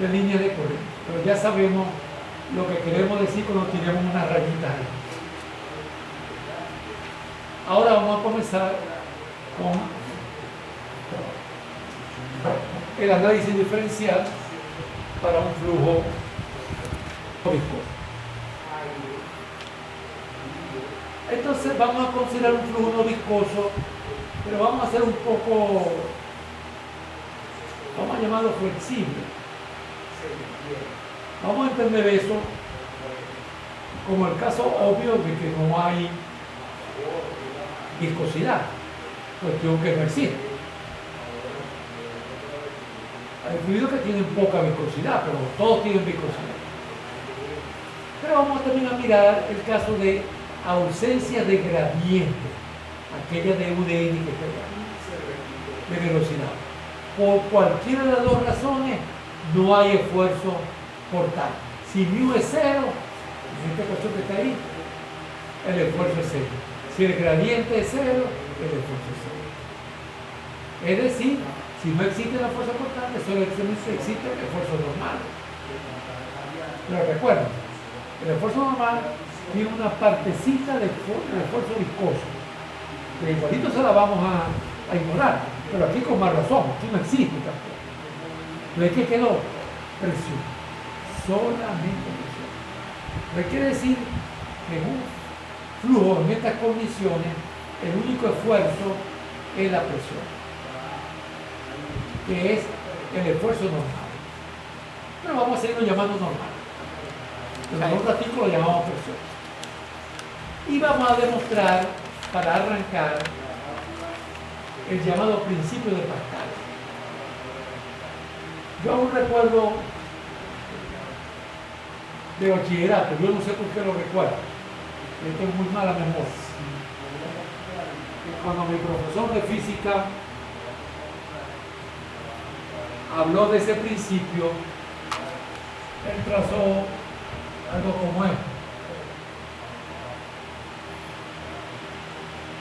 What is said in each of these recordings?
de línea de corriente. Pero ya sabemos lo que queremos decir cuando tiramos una rayita ahí. Ahora vamos a comenzar con el análisis diferencial para un flujo viscoso. Entonces vamos a considerar un flujo no viscoso, pero vamos a hacer un poco, vamos a llamarlo flexible. Vamos a entender eso como el caso obvio de que no hay viscosidad, cuestión que no existe. Hay fluidos que tienen poca viscosidad, pero todos tienen viscosidad. Pero vamos también a mirar el caso de ausencia de gradiente, aquella de UDN que está de velocidad. Por cualquiera de las dos razones, no hay esfuerzo por tal. Si mu es cero, en esta cuestión que está ahí, el esfuerzo es cero. Si el gradiente es cero, el esfuerzo es cero. Es decir, si no existe la fuerza cortante, solo existe el esfuerzo normal. Pero recuerden, el esfuerzo normal tiene una partecita de esfuerzo viscoso, que igualito se la vamos a ignorar, pero aquí con más razón, aquí no existe tampoco. Pero ¿qué quedó? Presión, solamente presión. Pero quiere decir que en un flujo en estas condiciones, el único esfuerzo es la presión, que es el esfuerzo normal. Pero vamos a seguirlo llamando normal. En otro artículo lo llamamos presión. Y vamos a demostrar, para arrancar, el llamado principio de Pascal. Yo aún recuerdo de bachillerato, yo no sé por qué lo recuerdo, yo tengo muy mala memoria. Cuando mi profesor de física habló de ese principio, él trazó algo como esto,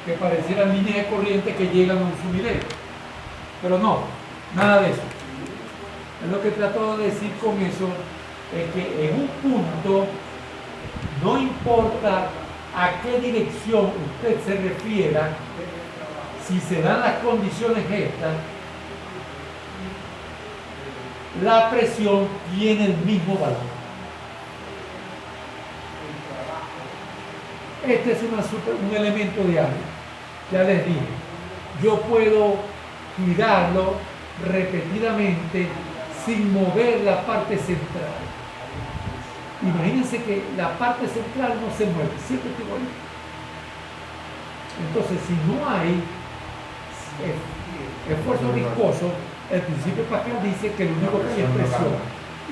que parecieran líneas de corriente que llegan a un sumidero, pero no, nada de eso. Es lo que trato de decir con eso, es que en un punto, no importa a qué dirección usted se refiera, si se dan las condiciones estas, la presión tiene el mismo valor. Este es un elemento de área. Ya les dije, yo puedo girarlo repetidamente sin mover la parte central. Imagínense que la parte central no se mueve, siempre está igualito. Entonces, si no hay esfuerzo viscoso, el principio de Pascal dice que lo único que hay es presión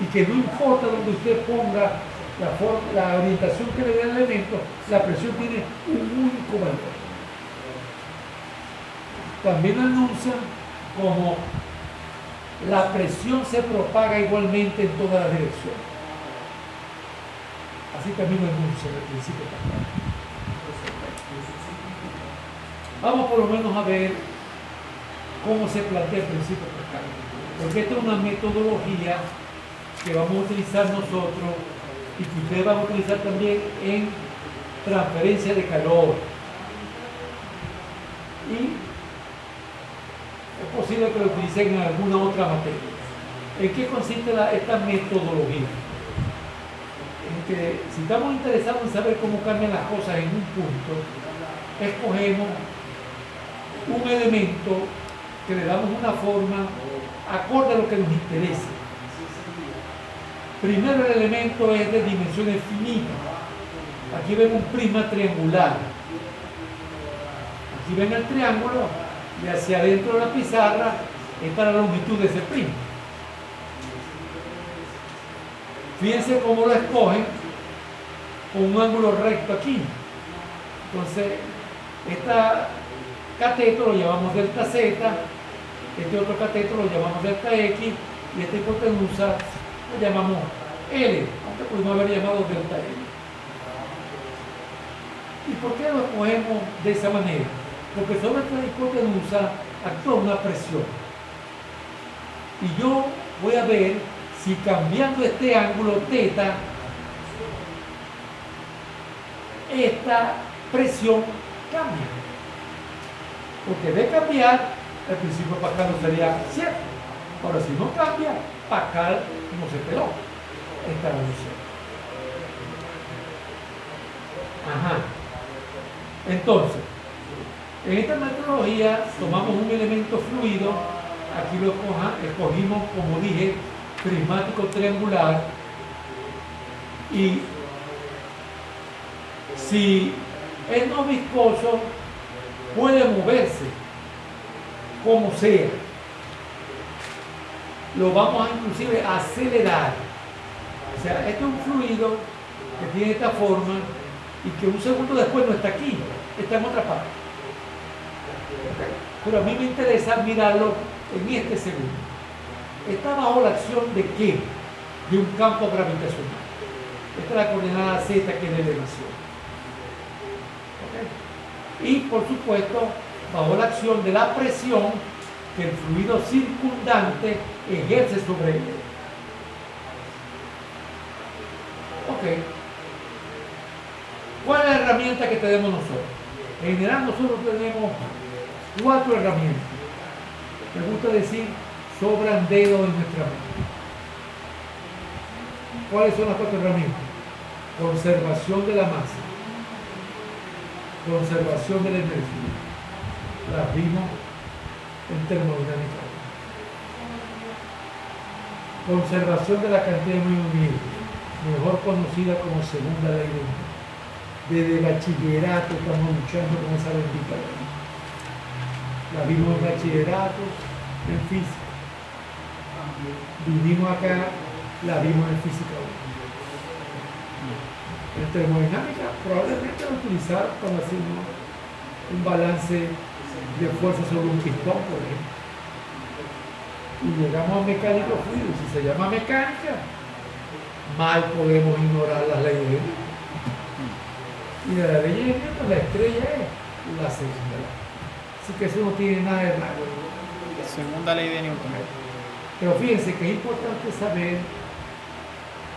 y que no importa donde usted ponga la orientación que le dé al elemento, la presión tiene un único valor. También anuncian como la presión se propaga igualmente en todas las direcciones. Así también lo anuncia el principio de Pascal. Vamos por lo menos a ver cómo se plantea el principio de Pascal, porque esta es una metodología que vamos a utilizar nosotros y que ustedes van a utilizar también en transferencia de calor. Y es posible que lo utilicen en alguna otra materia. ¿En qué consiste esta metodología? En que si estamos interesados en saber cómo cambian las cosas en un punto, escogemos un elemento que le damos una forma acorde a lo que nos interesa. Primero, el elemento es de dimensiones finitas. Aquí vemos un prisma triangular. Aquí ven el triángulo y hacia adentro de la pizarra está la longitud de ese prisma. Fíjense cómo lo escogen con un ángulo recto aquí. Entonces, esta cateto lo llamamos delta Z, este otro cateto lo llamamos delta X y esta hipotenusa lo llamamos L, aunque pudimos haber llamado delta L. ¿Y por qué lo escogemos de esa manera? Porque sobre esta hipotenusa actúa una presión. Y yo voy a ver si cambiando este ángulo θ, esta presión cambia. Porque de cambiar, el principio Pascal no sería cierto. Ahora, si no cambia, Pascal no se peló. Esta reducción. Ajá. Entonces, en esta metodología tomamos un elemento fluido, aquí lo escogimos, como dije, prismático triangular, y si es no viscoso, puede moverse como sea. Lo vamos a inclusive acelerar. O sea, este es un fluido que tiene esta forma y que un segundo después no está aquí, está en otra parte. Pero a mí me interesa mirarlo en este segundo. Está bajo la acción de ¿qué? De un campo gravitacional. Esta es la coordenada Z, que es la elevación. Y por supuesto, bajo la acción de la presión que el fluido circundante ejerce sobre él. Ok. ¿Cuál es la herramienta que tenemos nosotros? En general nosotros tenemos 4 herramientas. Me gusta decir, sobran dedos en nuestra mano. ¿Cuáles son las 4 herramientas? Conservación de la masa, conservación de la energía. Las vimos en termodinámica. Conservación de la cantidad de movimiento, mejor conocida como segunda ley de Newton. Desde bachillerato estamos luchando con esa bendita ley. La vimos en bachillerato, en física. Vinimos acá, la vimos en física 1. En termodinámica probablemente lo utilizaron cuando hacemos un balance de fuerza sobre un pistón, por ejemplo. Y llegamos a mecánica fluida. Si se llama mecánica, mal podemos ignorar las leyes de Newton. Y de la ley de Newton, la estrella es la segunda ley. Así que eso no tiene nada de raro. Segunda ley de Newton. Pero fíjense que es importante saber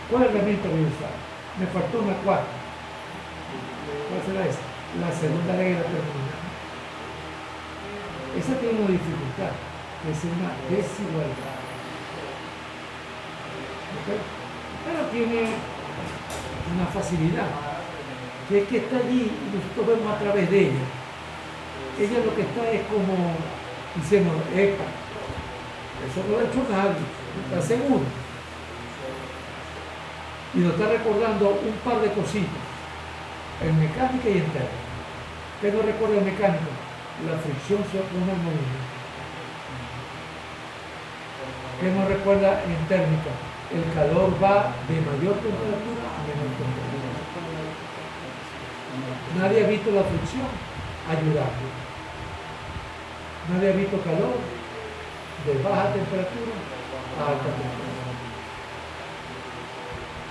cuál herramienta voy a usar. Me faltó una cuarta. ¿Cuál será esa? La segunda ley de la termodinámica. Esa tiene una dificultad, que es una desigualdad. ¿Okay? Pero tiene una facilidad, que es que está allí y nosotros vemos a través de ella. Ella lo que está es como diciendo, epa, eso no lo ha hecho nadie, ¿está seguro? Y nos está recordando un par de cositas, en mecánica y en térmica. ¿Qué nos recuerda en mecánica? La fricción se opone al movimiento. ¿Qué nos recuerda en térmica? El calor va de mayor temperatura a menor temperatura. Nadie ha visto la fricción ayudando. Nadie ha visto calor de baja temperatura a alta temperatura.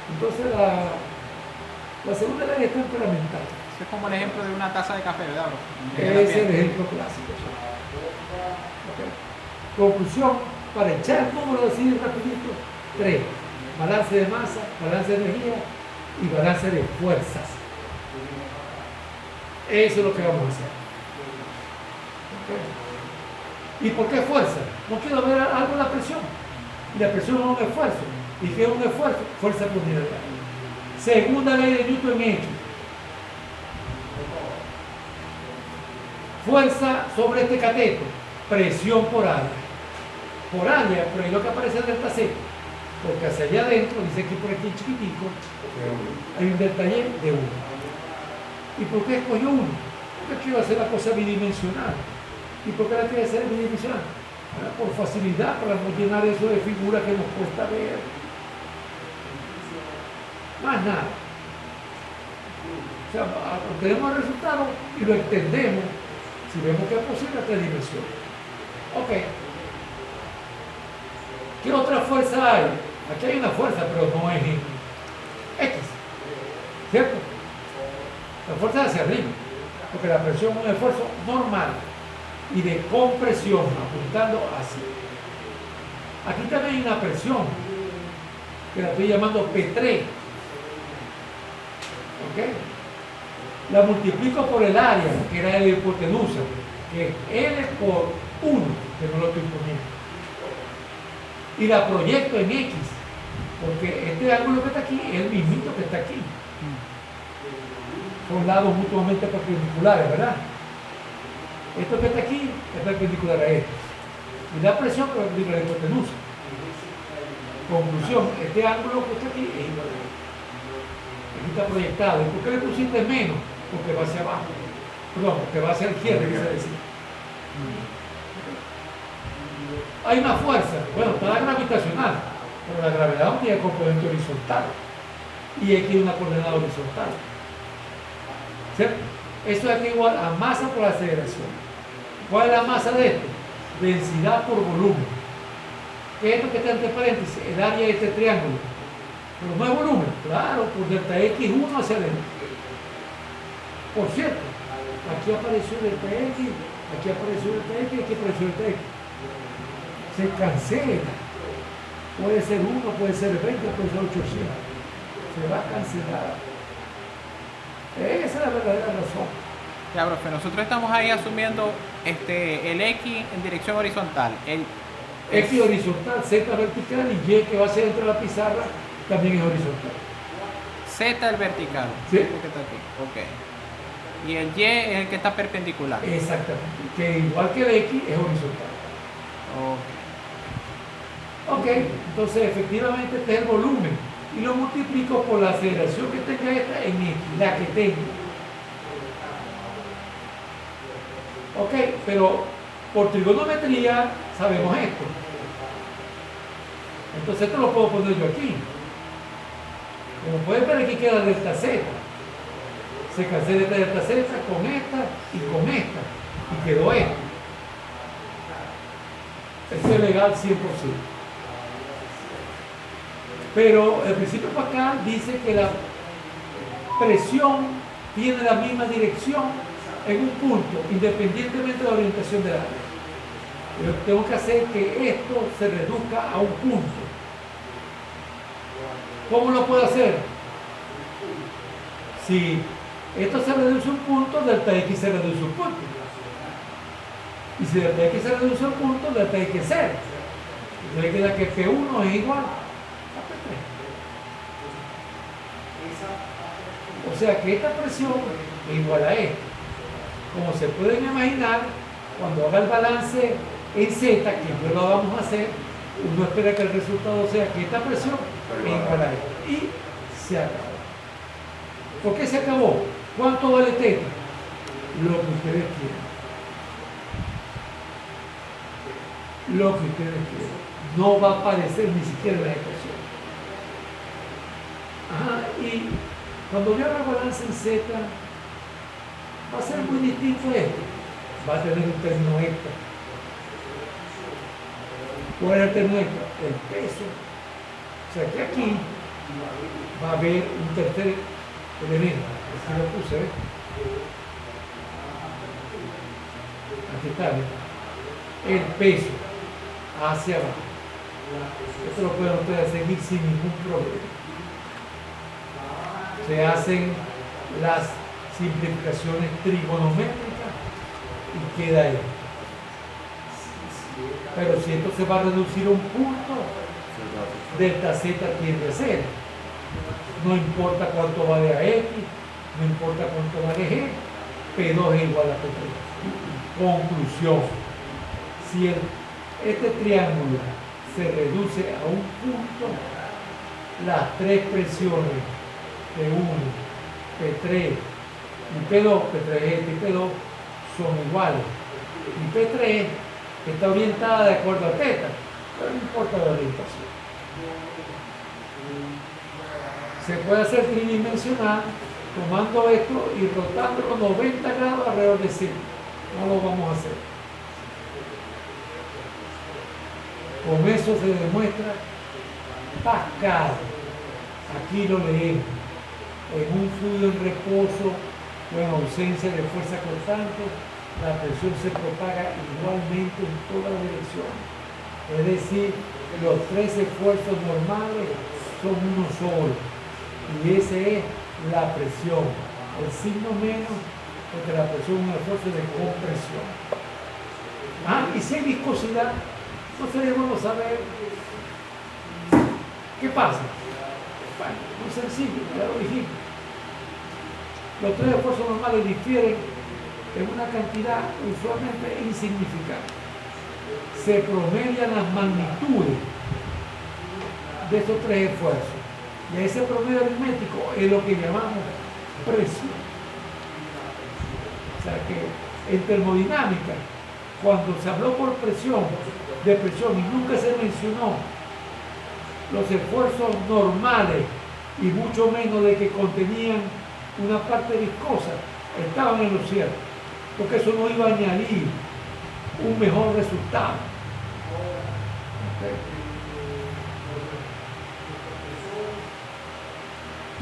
Entonces la segunda ley es temperamental. Ese es como el ejemplo de una taza de café, ¿verdad, bro? Ese es el ejemplo clásico. Okay. Conclusión, para echar el número así rapidito, 3. Balance de masa, balance de energía y balance de fuerzas. Eso es lo que vamos a hacer. Okay. ¿Y por qué fuerza? No quiero ver algo en la presión. Y la presión es un esfuerzo. ¿Y qué es un esfuerzo? Fuerza por unidad. Segunda ley de Newton en X. Fuerza sobre este cateto, presión por área. Por área, pero ahí lo que aparece es delta Z. Porque hacia allá adentro, dice que por aquí chiquitico, hay un delta Y de 1. ¿Y por qué escogió 1? Porque quiero hacer la cosa bidimensional. ¿Y por qué la quiero hacer bidimensional? Por facilidad, para no llenar eso de figuras que nos cuesta ver. Más nada. O sea, obtenemos el resultado y lo extendemos si vemos que es posible a 3 dimensiones. Ok. ¿Qué otra fuerza hay? Aquí hay una fuerza, pero no es en X. ¿Cierto? La fuerza es hacia arriba, porque la presión es un esfuerzo normal y de compresión, apuntando hacia. Aquí también hay una presión, que la estoy llamando P3. ¿Ok? La multiplico por el área, que era la hipotenusa, que es L por 1, que no lo estoy poniendo. Y la proyecto en X, porque este ángulo que está aquí es el mismito que está aquí. Son lados mutuamente perpendiculares, ¿verdad? Esto que está aquí es perpendicular a esto. Y la presión que es perpendicular a la hipotenusa. Conclusión, este ángulo que está aquí es igual a esto. Aquí está proyectado. ¿Y por qué le pusiste menos? Porque va hacia abajo. Perdón, porque va hacia la izquierda, quise decir. Hay una fuerza. Bueno, está la gravitacional, pero la gravedad no tiene componente horizontal. Y aquí hay una coordenada horizontal. ¿Cierto? Eso es igual a masa por aceleración. ¿Cuál es la masa de esto? Densidad por volumen. ¿Qué es esto que está entre paréntesis? El área de este triángulo. Pero no es volumen, claro, por delta X1 hacia adentro. Por cierto, aquí apareció delta X, aquí apareció delta X, aquí apareció delta X. Se cancela. Puede ser 1, puede ser 20, puede ser 800. Se va a cancelar. Esa es la verdadera razón. Ya, profe, nosotros estamos ahí asumiendo el X en dirección horizontal. X horizontal, Z vertical y Y que va hacia dentro de la pizarra también es horizontal. Z el vertical. Sí. Este que está aquí. Ok. Y el Y es el que está perpendicular. Exactamente. Que igual que el X es horizontal. Ok. Ok, entonces efectivamente este es el volumen. Y lo multiplico por la aceleración que tenga esta en X, la que tengo. Ok, pero por trigonometría sabemos esto. Entonces esto lo puedo poner yo aquí. Como pueden ver, aquí queda delta Z. Se cancela esta delta Z con esta y con esta. Y quedó esto. Esto es legal 100%. Pero el principio pascal dice que la presión tiene la misma dirección en un punto, independientemente de la orientación del área. Yo tengo que hacer que esto se reduzca a un punto. ¿Cómo lo puedo hacer? Si esto se reduce a un punto, delta X se reduce a un punto. Y si delta X se reduce a un punto, delta X es 0. Entonces queda que P1 es igual a P3. O sea que esta presión es igual a esto. Como se pueden imaginar, cuando haga el balance en Z, que no lo vamos a hacer, uno espera que el resultado sea que esta presión es igual a esto. Y se acabó. ¿Por qué se acabó? ¿Cuánto vale teta? Lo que ustedes quieran. Lo que ustedes quieran. No va a aparecer ni siquiera en la ecuación. Ajá, y cuando yo haga el balance en Z, va a ser muy distinto esto. Va a tener un término extra. ¿Cuál es el término extra? El peso. O sea que aquí va a haber un tercer elemento. Aquí lo puse, ¿ves? Aquí está, ¿ves? El peso hacia abajo. Esto lo pueden ustedes seguir sin ningún problema. Se hacen las simplificaciones trigonométricas y queda esto. Pero si esto se va a reducir a un punto, delta Z tiende a 0. No importa cuánto vale a X, no importa cuánto vale G, P2 es igual a P3. Conclusión. Si este triángulo se reduce a un punto, las tres presiones P1, P3 y P2, P3 y P2 son iguales. Y P3 está orientada de acuerdo a teta, pero no importa la orientación. Se puede hacer tridimensional tomando esto y rotándolo 90 grados alrededor de sí. No lo vamos a hacer. Con eso se demuestra Pascal. Aquí lo leemos. En un fluido en reposo o en ausencia de fuerza constante, la presión se propaga igualmente en todas las direcciones. Es decir, los tres esfuerzos normales son uno solo. Y ese es la presión. El signo menos, porque la presión es un esfuerzo de compresión. Y si hay viscosidad, entonces debemos saber qué pasa. Bueno, muy sencillo, ya lo dijimos. Los tres esfuerzos normales difieren en una cantidad usualmente insignificante. Se promedian las magnitudes de estos tres esfuerzos. Y ese promedio aritmético es lo que llamamos presión. O sea que en termodinámica, cuando se habló por presión, de presión, y nunca se mencionó los esfuerzos normales, y mucho menos de que contenían una parte viscosa, estaban en lo cierto, porque eso no iba a añadir un mejor resultado. ¿Okay?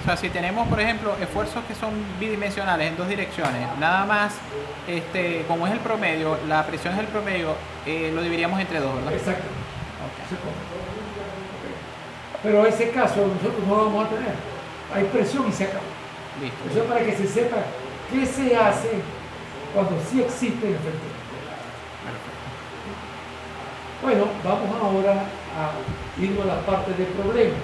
O sea, si tenemos, por ejemplo, esfuerzos que son bidimensionales en dos direcciones, nada más, como es el promedio, la presión es el promedio, lo dividiríamos entre dos, ¿verdad? Exacto. Okay. Pero ese caso nosotros no lo vamos a tener. Hay presión y se acabó. Listo. Eso es para que se sepa qué se hace cuando sí existe el efecto. Bueno, vamos ahora a irnos a la parte del problema.